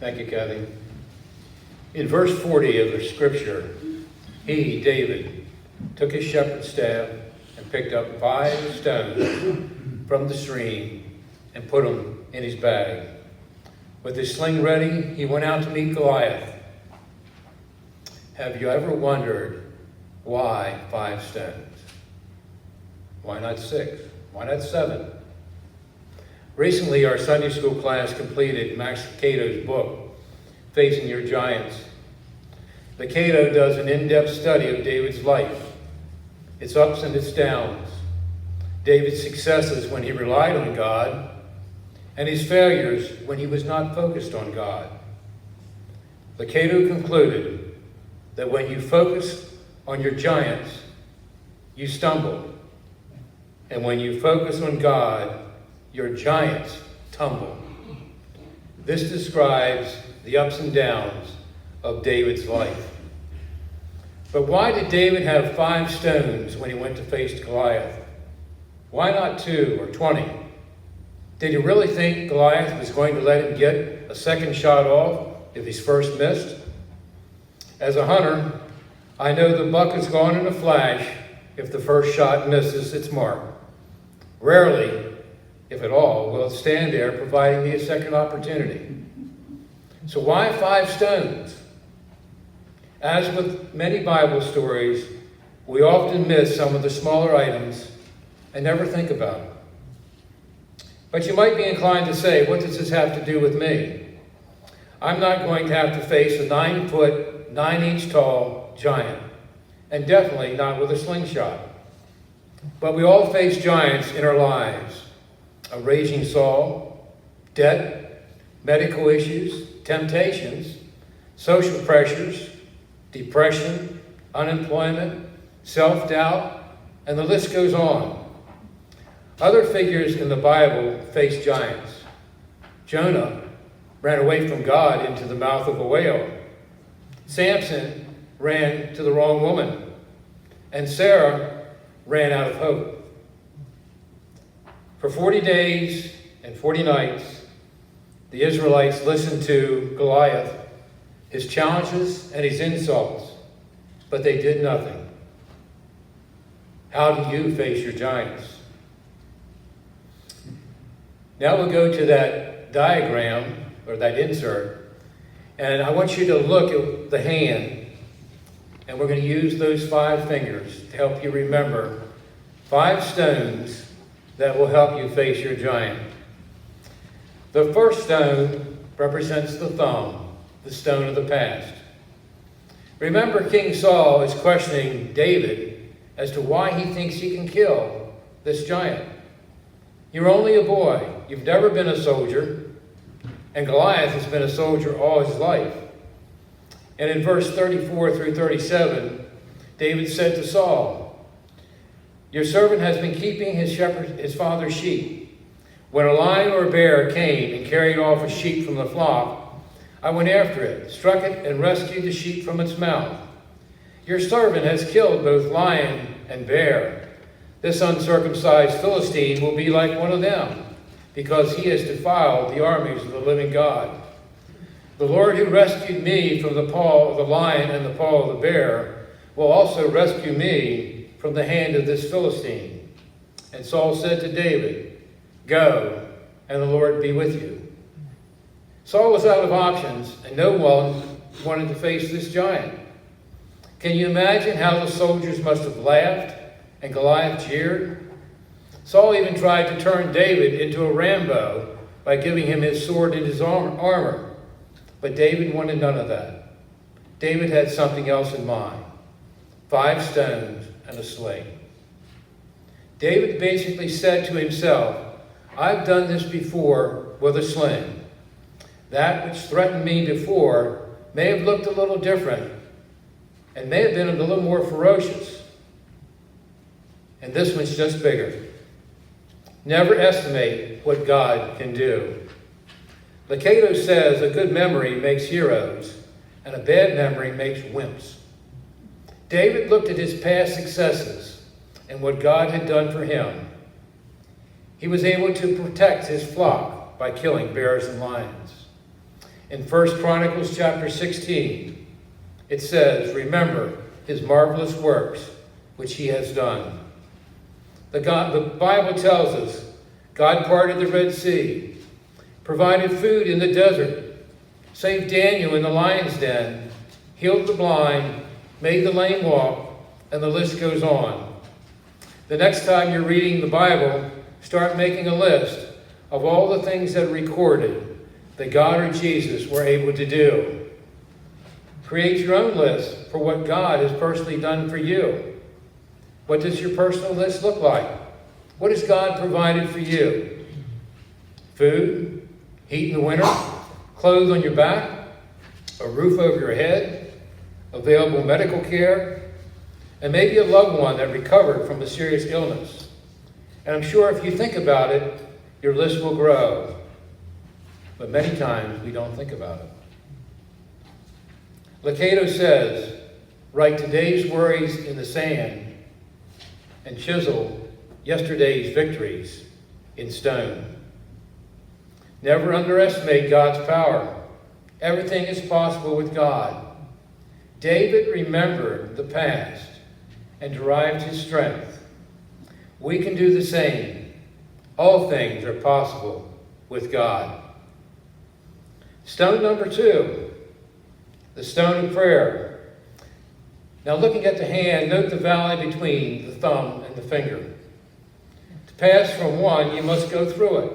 Thank you, Kathy. In verse 40 of the scripture, he, David, took his shepherd's staff and picked up 5 stones from the stream and put them in his bag. With his sling ready, he went out to meet Goliath. Have you ever wondered why 5 stones? Why not 6? Why not 7? Recently, our Sunday school class completed Max Lucato's book, Facing Your Giants. Lucato does an in-depth study of David's life, its ups and its downs, David's successes when he relied on God, and his failures when he was not focused on God. Lucato concluded that when you focus on your giants, you stumble, and when you focus on God, your giants tumble. This describes the ups and downs of David's life. But why did David have 5 stones when he went to face Goliath? Why not 2 or 20? Did he really think Goliath was going to let him get a second shot off if his first missed? As a hunter, I know the buck is gone in a flash if the first shot misses its mark. Rarely, if at all, will it stand there providing me a second opportunity. So why 5 stones? As with many Bible stories, we often miss some of the smaller items and never think about it. But you might be inclined to say, what does this have to do with me? I'm not going to have to face a 9-foot, 9-inch tall giant, and definitely not with a slingshot. But we all face giants in our lives. A raging soul, debt, medical issues, temptations, social pressures, depression, unemployment, self-doubt, and the list goes on. Other figures in the Bible face giants. Jonah ran away from God into the mouth of a whale. Samson ran to the wrong woman. And Sarah ran out of hope. For 40 days and 40 nights, the Israelites listened to Goliath, his challenges and his insults, but they did nothing. How do you face your giants? Now we'll go to that diagram, or that insert, and I want you to look at the hand, and we're going to use those 5 fingers to help you remember 5 stones that will help you face your giant. The first stone represents the thumb, the stone of the past. Remember, King Saul is questioning David as to why he thinks he can kill this giant. You're only a boy. You've never been a soldier. And Goliath has been a soldier all his life. And in verse 34 through 37, David said to Saul, your servant has been keeping his father's sheep. When a lion or a bear came and carried off a sheep from the flock, I went after it, struck it, and rescued the sheep from its mouth. Your servant has killed both lion and bear. This uncircumcised Philistine will be like one of them, because he has defiled the armies of the living God. The Lord who rescued me from the paw of the lion and the paw of the bear will also rescue me from the hand of this Philistine. And Saul said to David, go, and the Lord be with you. Saul was out of options, and no one wanted to face this giant. Can you imagine how the soldiers must have laughed and Goliath jeered? Saul even tried to turn David into a Rambo by giving him his sword and his armor. But David wanted none of that. David had something else in mind. 5 stones and a sling. David basically said to himself, I've done this before with a sling. That which threatened me before may have looked a little different and may have been a little more ferocious. And this one's just bigger. Never estimate what God can do. Lucato says a good memory makes heroes and a bad memory makes wimps. David looked at his past successes and what God had done for him. He was able to protect his flock by killing bears and lions. In 1 Chronicles chapter 16, it says, "Remember his marvelous works, which he has done." The Bible tells us God parted the Red Sea, provided food in the desert, saved Daniel in the lion's den, healed the blind, made the lame walk, and the list goes on. The next time you're reading the Bible, start making a list of all the things that are recorded that God or Jesus were able to do. Create your own list for what God has personally done for you. What does your personal list look like? What has God provided for you? Food, heat in the winter, clothes on your back, a roof over your head, available medical care, and maybe a loved one that recovered from a serious illness. And I'm sure if you think about it, your list will grow. But many times we don't think about it. Locato says, "Write today's worries in the sand and chisel yesterday's victories in stone." Never underestimate God's power. Everything is possible with God. David remembered the past and derived his strength. We can do the same. All things are possible with God. Stone number 2, the stone of prayer. Now, looking at the hand, note the valley between the thumb and the finger. To pass from one, you must go through it.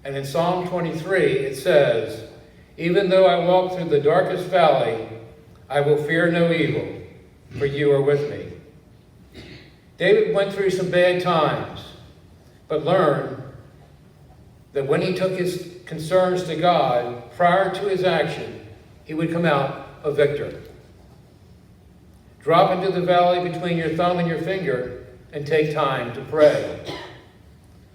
And in Psalm 23, it says, "Even though I walk through the darkest valley, I will fear no evil, for you are with me." David went through some bad times, but learned that when he took his concerns to God prior to his action, he would come out a victor. Drop into the valley between your thumb and your finger and take time to pray.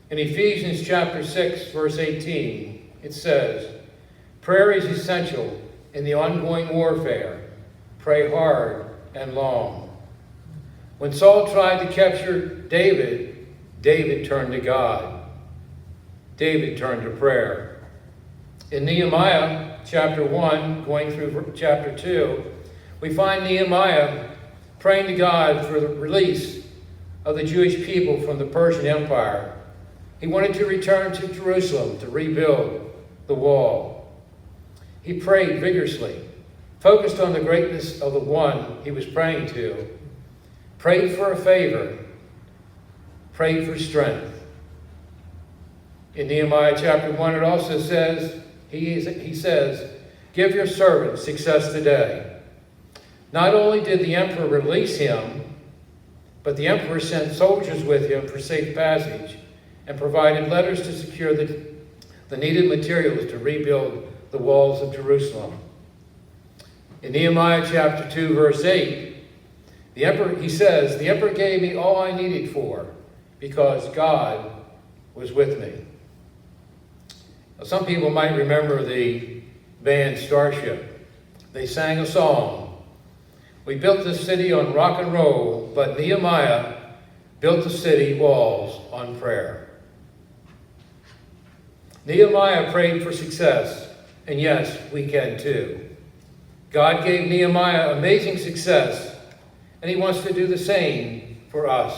In Ephesians chapter 6, verse 18, it says, "Prayer is essential in the ongoing warfare. Pray hard and long." When Saul tried to capture David, David turned to God. David turned to prayer. In Nehemiah chapter 1, going through chapter 2, we find Nehemiah praying to God for the release of the Jewish people from the Persian Empire. He wanted to return to Jerusalem to rebuild the wall. He prayed vigorously, focused on the greatness of the one he was praying to, prayed for a favor, prayed for strength. In Nehemiah chapter 1, it also says, he says, "Give your servant success today." Not only did the emperor release him, but the emperor sent soldiers with him for safe passage and provided letters to secure the needed materials to rebuild the walls of Jerusalem. In Nehemiah chapter 2, verse 8, he says, "The emperor gave me all I needed for, because God was with me." Now, some people might remember the band Starship. They sang a song. "We built this city on rock and roll, but Nehemiah built the city walls on prayer." Nehemiah prayed for success, and yes, we can too. God gave Nehemiah amazing success, and he wants to do the same for us.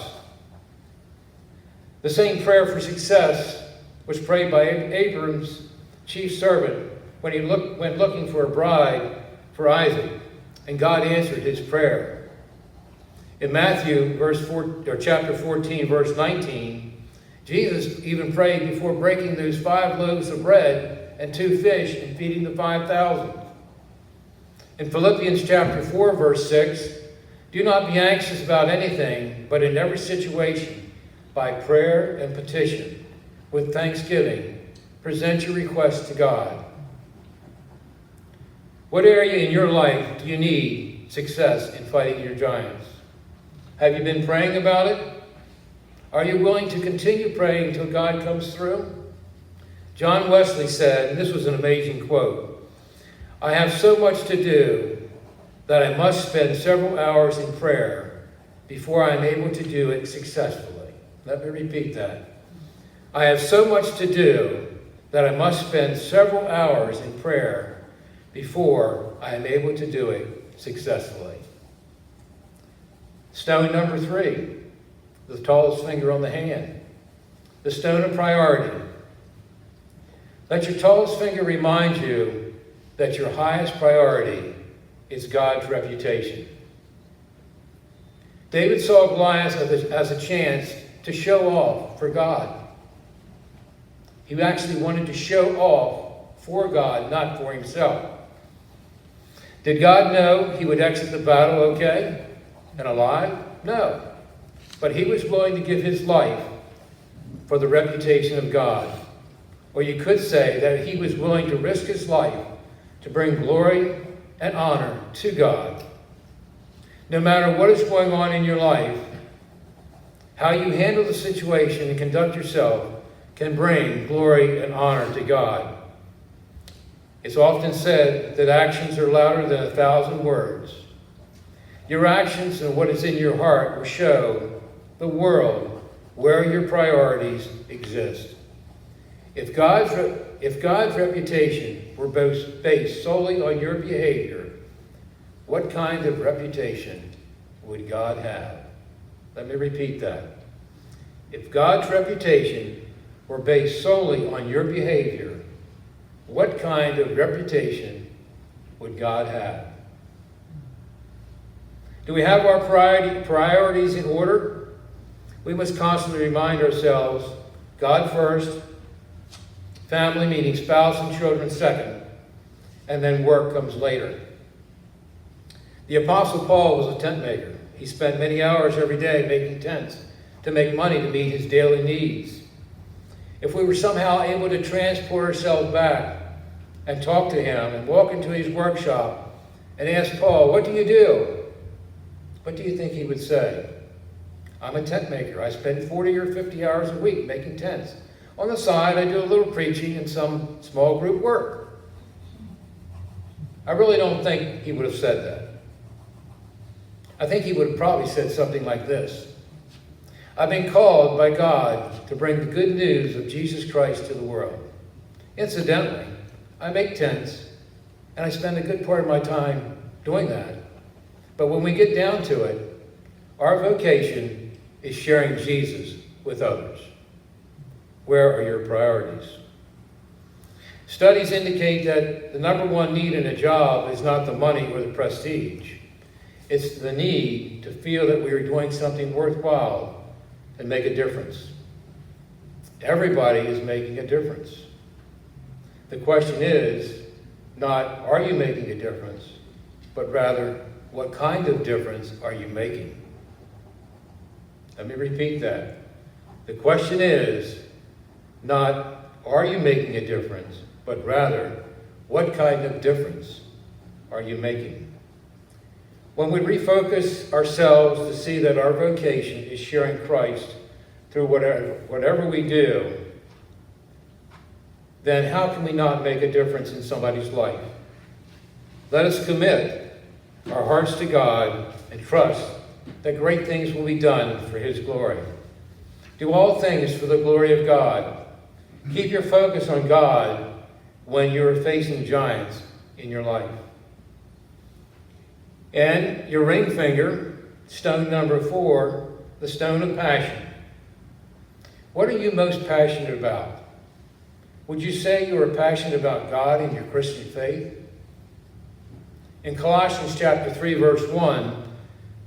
The same prayer for success was prayed by Abram's chief servant when he went looking for a bride for Isaac, and God answered his prayer. In Matthew chapter 14, verse 19, Jesus even prayed before breaking those 5 loaves of bread and 2 fish and feeding the 5,000. In Philippians chapter 4, verse 6, "Do not be anxious about anything, but in every situation, by prayer and petition, with thanksgiving, present your requests to God." What area in your life do you need success in fighting your giants? Have you been praying about it? Are you willing to continue praying until God comes through? John Wesley said, and this was an amazing quote, "I have so much to do that I must spend several hours in prayer before I am able to do it successfully." Let me repeat that. "I have so much to do that I must spend several hours in prayer before I am able to do it successfully. Stone number 3, the tallest finger on the hand. The stone of priority. Let your tallest finger remind you that your highest priority is God's reputation. David saw Goliath as a chance to show off for God. He actually wanted to show off for God, not for himself. Did God know he would exit the battle okay and alive? No. But he was willing to give his life for the reputation of God. Or you could say that he was willing to risk his life to bring glory and honor to God. No matter what is going on in your life, how you handle the situation and conduct yourself can bring glory and honor to God. It's often said that actions are louder than 1,000 words. Your actions and what is in your heart will show the world where your priorities exist. If God's reputation were based solely on your behavior, what kind of reputation would God have? Let me repeat that. If God's reputation were based solely on your behavior, what kind of reputation would God have? Do we have our priorities in order? We must constantly remind ourselves, God first, family meaning spouse and children second, and then work comes later. The Apostle Paul was a tent maker. He spent many hours every day making tents to make money to meet his daily needs. If we were somehow able to transport ourselves back and talk to him and walk into his workshop and ask Paul, what do you do? What do you think he would say? I'm a tent maker. I spend 40 or 50 hours a week making tents. On the side, I do a little preaching and some small group work. I really don't think he would have said that. I think he would have probably said something like this. I've been called by God to bring the good news of Jesus Christ to the world. Incidentally, I make tents, and I spend a good part of my time doing that. But when we get down to it, our vocation is sharing Jesus with others. Where are your priorities? Studies indicate that the number one need in a job is not the money or the prestige. It's the need to feel that we are doing something worthwhile and make a difference. Everybody is making a difference. The question is not, are you making a difference, but rather, what kind of difference are you making? Let me repeat that. The question is not, are you making a difference, but rather, what kind of difference are you making? When we refocus ourselves to see that our vocation is sharing Christ through whatever we do, then how can we not make a difference in somebody's life? Let us commit our hearts to God and trust that great things will be done for His glory. Do all things for the glory of God. Keep your focus on God when you're facing giants in your life. And your ring finger, stone number 4, the stone of passion. What are you most passionate about? Would you say you are passionate about God and your Christian faith? In Colossians chapter 3, verse 1,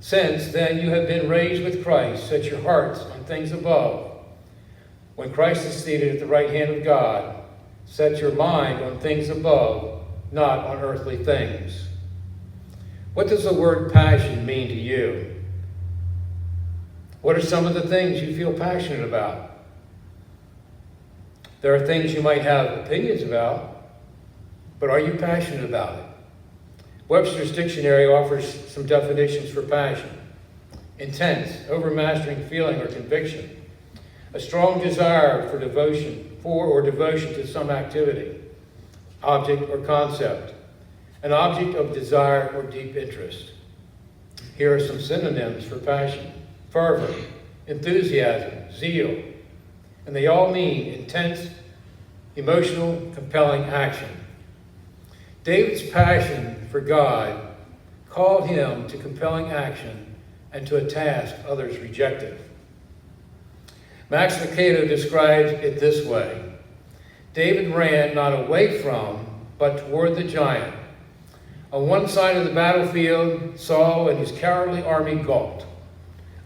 since then you have been raised with Christ, set your hearts on things above. When Christ is seated at the right hand of God, set your mind on things above, not on earthly things. What does the word passion mean to you? What are some of the things you feel passionate about? There are things you might have opinions about, but are you passionate about it? Webster's dictionary offers some definitions for passion. Intense, overmastering feeling or conviction. A strong desire for devotion to some activity, object or concept. An object of desire or deep interest. Here are some synonyms for passion. Fervor, enthusiasm, zeal. And they all mean intense emotional, compelling action. David's passion for God called him to compelling action and to a task others rejected. Max Lucado describes it this way: David ran not away from, but toward the giant. On one side of the battlefield, Saul and his cowardly army gawked.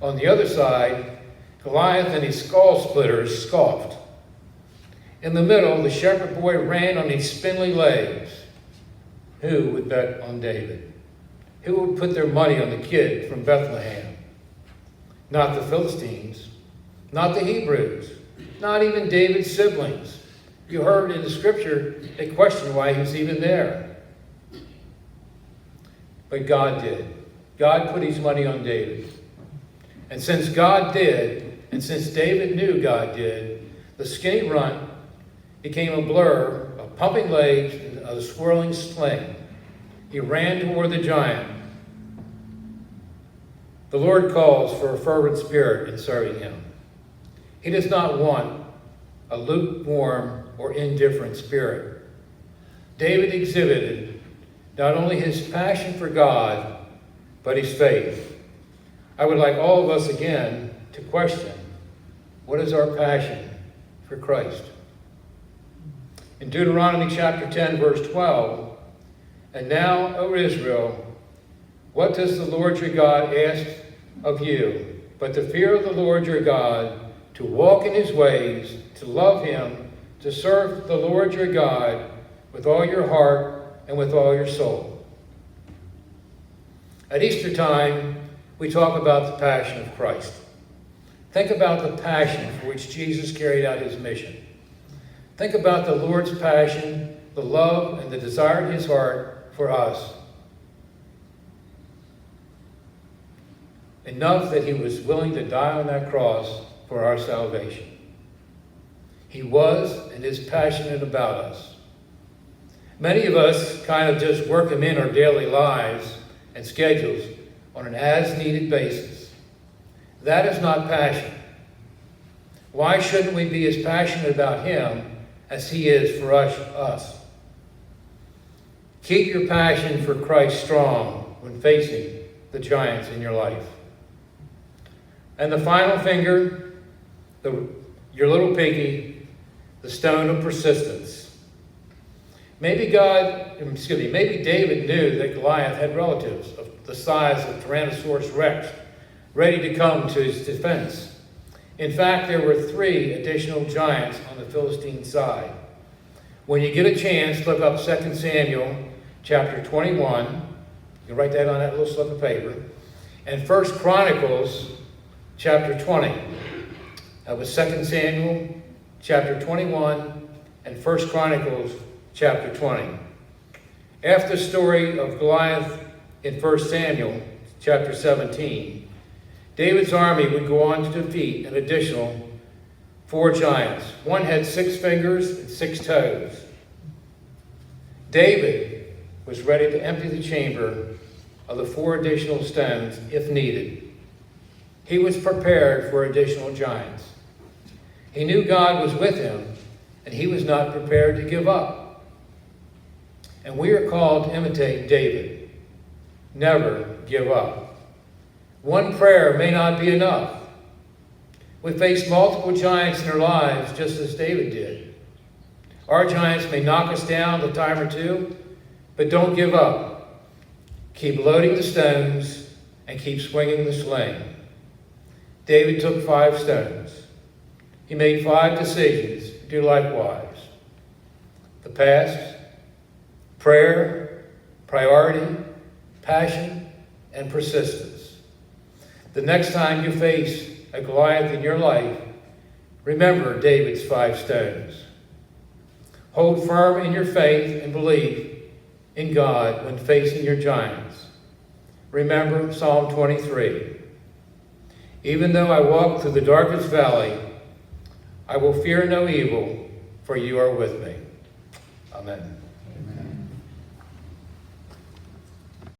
On the other side, Goliath and his skull splitters scoffed. In the middle, the shepherd boy ran on his spindly legs. Who would bet on David? Who would put their money on the kid from Bethlehem? Not the Philistines, not the Hebrews, not even David's siblings. You heard in the scripture, they questioned why he was even there. But God did. God put his money on David. And since God did, and since David knew God did, the skinny runt became a blur of pumping legs and a swirling sling. He ran toward the giant. The Lord calls for a fervent spirit in serving him. He does not want a lukewarm or indifferent spirit. David exhibited not only his passion for God, but his faith. I would like all of us again to question, what is our passion for Christ? In Deuteronomy chapter 10, verse 12, "And now, O Israel, what does the Lord your God ask of you, but the fear of the Lord your God, to walk in his ways, to love him, to serve the Lord your God with all your heart and with all your soul." At Easter time, we talk about the passion of Christ. Think about the passion for which Jesus carried out his mission. Think about the Lord's passion, the love and the desire in his heart for us. Enough that he was willing to die on that cross for our salvation. He was and is passionate about us. Many of us kind of just work him in our daily lives and schedules on an as-needed basis. That is not passion. Why shouldn't we be as passionate about him as he is for us? Keep your passion for Christ strong when facing the giants in your life. And the final finger, your little pinky, the stone of persistence. Maybe David knew that Goliath had relatives of the size of Tyrannosaurus Rex ready to come to his defense. In fact, there were 3 additional giants on the Philistine side. When you get a chance, look up 2 Samuel chapter 21. You can write that on that little slip of paper. And 1 Chronicles chapter 20. That was 2 Samuel chapter 21 and 1 Chronicles chapter 20. After the story of Goliath in 1 Samuel chapter 17, David's army would go on to defeat an additional 4 giants. One had 6 fingers and 6 toes. David was ready to empty the chamber of the 4 additional stones if needed. He was prepared for additional giants. He knew God was with him, and he was not prepared to give up. And we are called to imitate David. Never give up. One prayer may not be enough. We face multiple giants in our lives just as David did. Our giants may knock us down a time or two, but don't give up. Keep loading the stones and keep swinging the sling. David took 5 stones. He made 5 decisions to do likewise. The past, prayer, priority, passion, and persistence. The next time you face a Goliath in your life, remember David's 5 stones. Hold firm in your faith and belief in God when facing your giants. Remember Psalm 23. Even though I walk through the darkest valley, I will fear no evil, for you are with me. Amen.